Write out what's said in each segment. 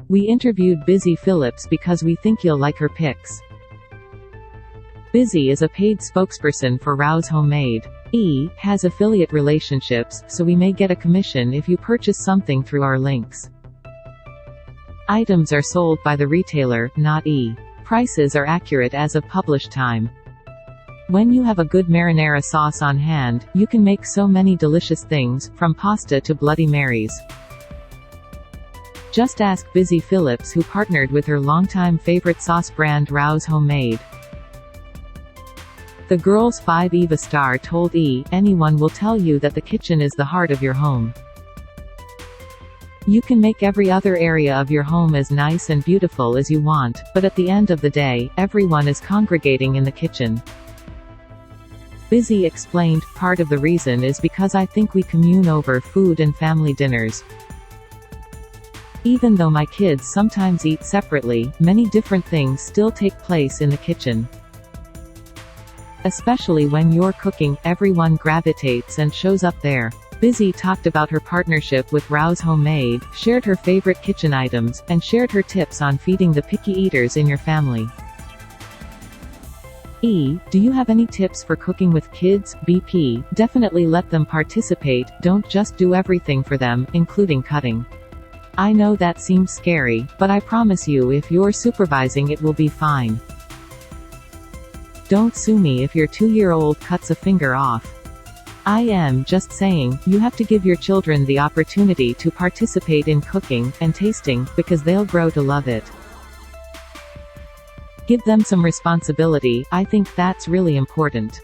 We interviewed Busy Phillips because we think you'll like her picks. Busy is a paid spokesperson for Rouse Homemade. Has affiliate relationships, so we may get a commission if you purchase something through our links. Items are sold by the retailer, not Prices are accurate as of published time. When you have a good marinara sauce on hand, you can make so many delicious things, from pasta to Bloody Marys. Just ask Busy Phillips, who partnered with her longtime favorite sauce brand Rouse Homemade. The Girls 5 Eva star told anyone will tell you that the kitchen is the heart of your home. You can make every other area of your home as nice and beautiful as you want, but at the end of the day, everyone is congregating in the kitchen. Busy explained, part of the reason is because I think we commune over food and family dinners. Even though my kids sometimes eat separately, many different things still take place in the kitchen. Especially when you're cooking, everyone gravitates and shows up there. Busy talked about her partnership with Rouse Homemade, shared her favorite kitchen items, and shared her tips on feeding the picky eaters in your family. Do you have any tips for cooking with kids? BP, definitely let them participate, don't just do everything for them, including cutting. I know that seems scary, but I promise you if you're supervising it will be fine. Don't sue me if your 2-year-old cuts a finger off. I am just saying, you have to give your children the opportunity to participate in cooking and tasting, because they'll grow to love it. Give them some responsibility, I think that's really important.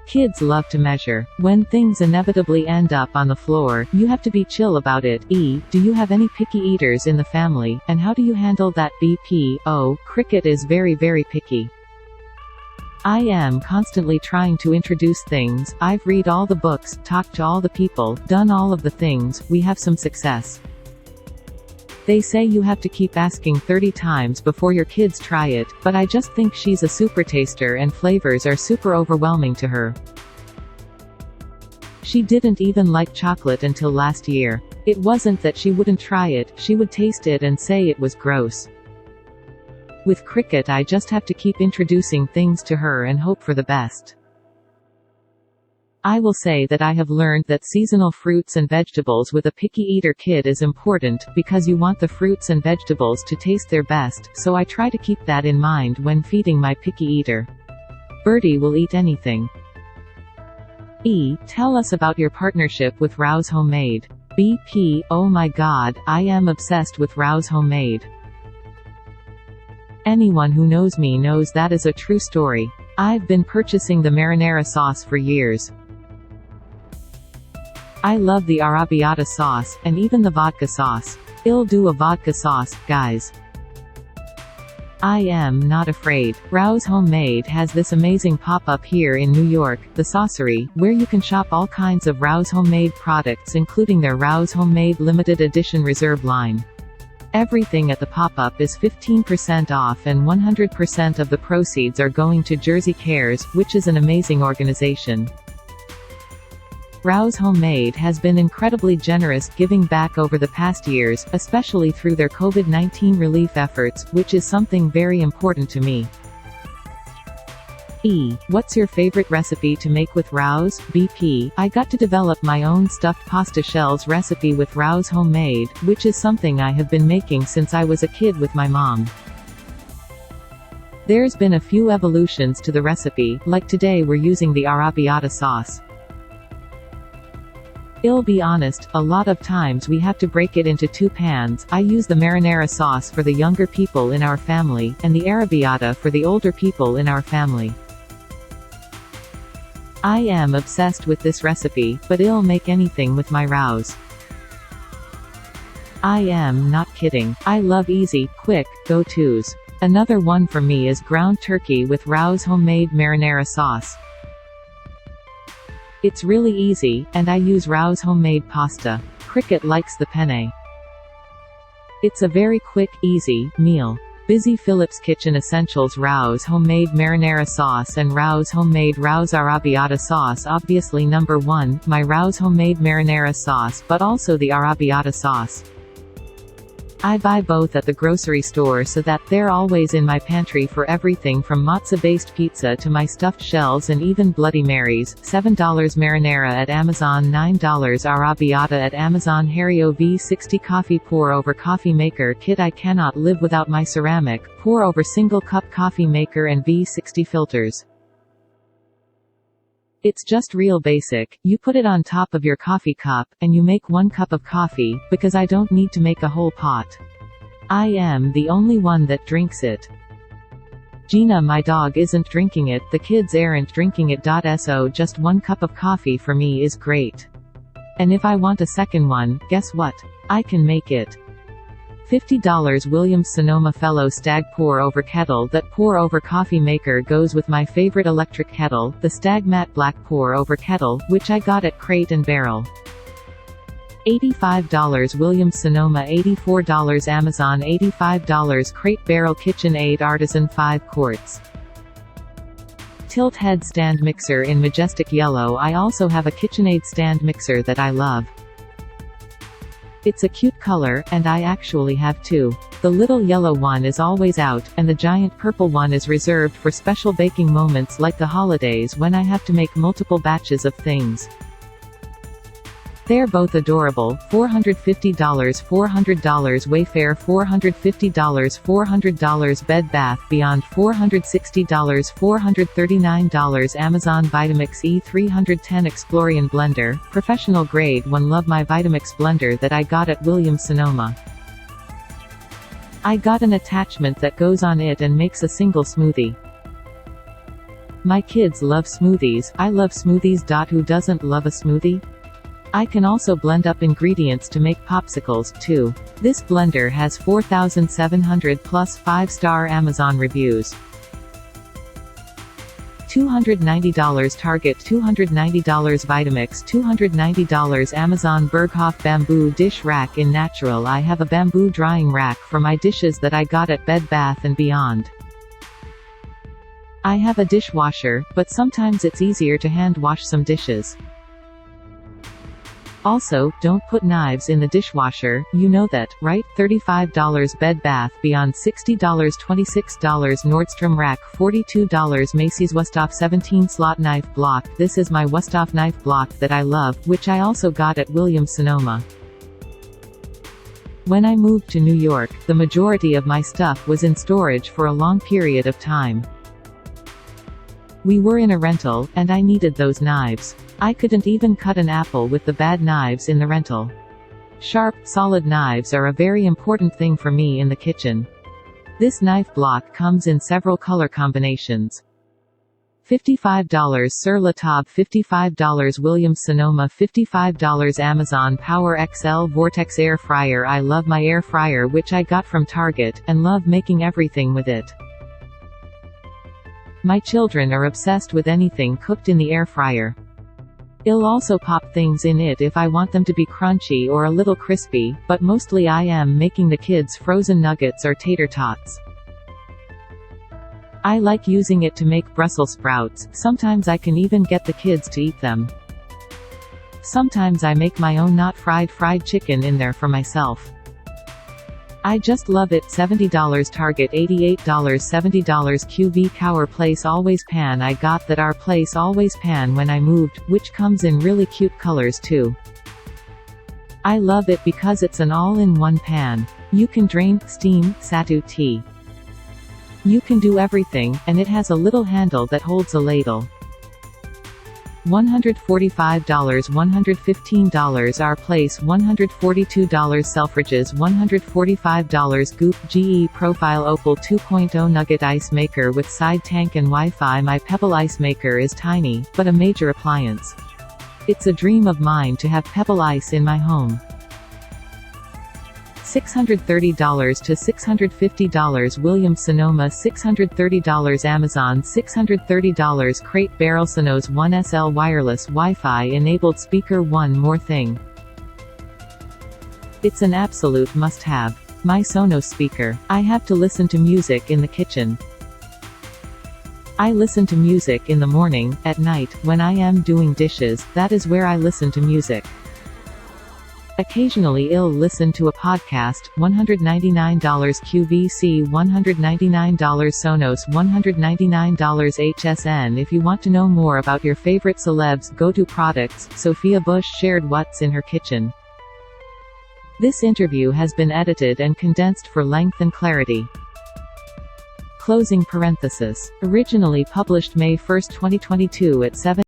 Kids love to measure. When things inevitably end up on the floor, you have to be chill about it. Do you have any picky eaters in the family, and how do you handle that? BP, Cricket is very picky. I am constantly trying to introduce things, I've read all the books, talked to all the people, done all of the things, we have some success. They say you have to keep asking 30 times before your kids try it, but I just think she's a super taster and flavors are super overwhelming to her. She didn't even like chocolate until last year. It wasn't that she wouldn't try it, she would taste it and say it was gross. With Cricket I just have to keep introducing things to her and hope for the best. I will say that I have learned that seasonal fruits and vegetables with a picky eater kid is important, because you want the fruits and vegetables to taste their best, so I try to keep that in mind when feeding my picky eater. Birdie will eat anything. Tell us about your partnership with Rouse Homemade. BP, oh my god, I am obsessed with Rouse Homemade. Anyone who knows me knows that is a true story. I've been purchasing the marinara sauce for years. I love the arrabbiata sauce, and even the vodka sauce. I'll do a vodka sauce, guys. I am not afraid. Rouse Homemade has this amazing pop-up here in New York, the Saucery, where you can shop all kinds of Rouse Homemade products including their Rouse Homemade limited edition reserve line. Everything at the pop-up is 15% off and 100% of the proceeds are going to Jersey Cares, which is an amazing organization. Rouse Homemade has been incredibly generous giving back over the past years, especially through their COVID-19 relief efforts, which is something very important to me. What's your favorite recipe to make with Rouse? BP, I got to develop my own stuffed pasta shells recipe with Rouse Homemade, which is something I have been making since I was a kid with my mom. There's been a few evolutions to the recipe, like today we're using the arrabbiata sauce. I'll be honest, a lot of times we have to break it into 2 pans. I use the marinara sauce for the younger people in our family, and the arrabbiata for the older people in our family. I am obsessed with this recipe, but I'll make anything with my Rouse. I am not kidding. I love easy, quick, go-tos. Another one for me is ground turkey with Rouse Homemade marinara sauce. It's really easy, and I use Rouse Homemade pasta. Cricket likes the penne. It's a very quick, easy meal. Busy Phillips Kitchen Essentials Rouse Homemade Marinara Sauce and Rouse Homemade Rouse Arrabbiata Sauce. Obviously number 1, my Rouse Homemade Marinara Sauce, but also the Arrabbiata Sauce. I buy both at the grocery store so that they're always in my pantry for everything from matzo-based pizza to my stuffed shells and even Bloody Marys. $7 marinara at Amazon, $9 arrabbiata at Amazon, Hario V60 coffee pour over coffee maker kit. I cannot live without my ceramic pour over single cup coffee maker and V60 filters. It's just real basic. You put it on top of your coffee cup, and you make 1 cup of coffee, because I don't need to make a whole pot. I am the only one that drinks it. Gina, my dog, isn't drinking it, the kids aren't drinking it. So just 1 cup of coffee for me is great. And if I want a second one, guess what? I can make it. $50 Williams-Sonoma Fellow Stag pour over kettle. That pour over coffee maker goes with my favorite electric kettle, the Stag Matte Black pour over kettle, which I got at Crate and Barrel. $85 Williams-Sonoma, $84 Amazon, $85 Crate Barrel KitchenAid Artisan 5 quarts. Tilt head stand mixer in majestic yellow. I also have a KitchenAid stand mixer that I love. It's a cute color, and I actually have 2. The little yellow one is always out, and the giant purple one is reserved for special baking moments like the holidays when I have to make multiple batches of things. They're both adorable. $450 $400 Wayfair, $450 $400 Bed Bath Beyond, $460 $439 Amazon Vitamix E310 Explorian Blender, professional grade 1. Love my Vitamix blender that I got at Williams-Sonoma. I got an attachment that goes on it and makes a single smoothie. My kids love smoothies. I love smoothies. Who doesn't love a smoothie? I can also blend up ingredients to make popsicles, too. This blender has 4,700 plus 5-star Amazon reviews. $290 Target, $290 Vitamix, $290 Amazon Berghoff Bamboo Dish Rack in Natural. I have a bamboo drying rack for my dishes that I got at Bed Bath & Beyond. I have a dishwasher, but sometimes it's easier to hand wash some dishes. Also, don't put knives in the dishwasher, you know that, right? $35 Bed Bath Beyond, $60 $26 Nordstrom Rack, $42 Macy's Westhoff 17-slot knife block. This is my Westhoff knife block that I love, which I also got at Williams-Sonoma. When I moved to New York, the majority of my stuff was in storage for a long period of time. We were in a rental, and I needed those knives. I couldn't even cut an apple with the bad knives in the rental. Sharp, solid knives are a very important thing for me in the kitchen. This knife block comes in several color combinations. $55 Sur La Table, $55 Williams-Sonoma, $55 Amazon Power XL Vortex Air Fryer. I love my air fryer, which I got from Target, and love making everything with it. My children are obsessed with anything cooked in the air fryer. I'll also pop things in it if I want them to be crunchy or a little crispy, but mostly I am making the kids frozen nuggets or tater tots. I like using it to make Brussels sprouts. Sometimes I can even get the kids to eat them. Sometimes I make my own not fried chicken in there for myself. I just love it. $70 Target, $88 $70 QV Cower Place Always Pan. I got that our Place Always Pan when I moved, which comes in really cute colors too. I love it because it's an all-in-one pan. You can drain, steam, satu tea. You can do everything, and it has a little handle that holds a ladle. $145 $115 Our Place, $142 Selfridges, $145 Goop GE Profile Opal 2.0 Nugget Ice Maker with side tank and Wi-Fi. My Pebble Ice Maker is tiny, but a major appliance. It's a dream of mine to have Pebble Ice in my home. $630 to $650 Williams-Sonoma, $630 Amazon, $630 Crate Barrel Sonos 1SL Wireless Wi-Fi enabled speaker. One more thing. It's an absolute must-have. My Sonos speaker. I have to listen to music in the kitchen. I listen to music in the morning, at night, when I am doing dishes. That is where I listen to music. Occasionally ill listen to a podcast, $199 QVC, $199 Sonos, $199 HSN. If you want to know more about your favorite celebs' go-to products, Sophia Bush shared what's in her kitchen. This interview has been edited and condensed for length and clarity. Closing parenthesis. Originally published May 1, 2022 at 7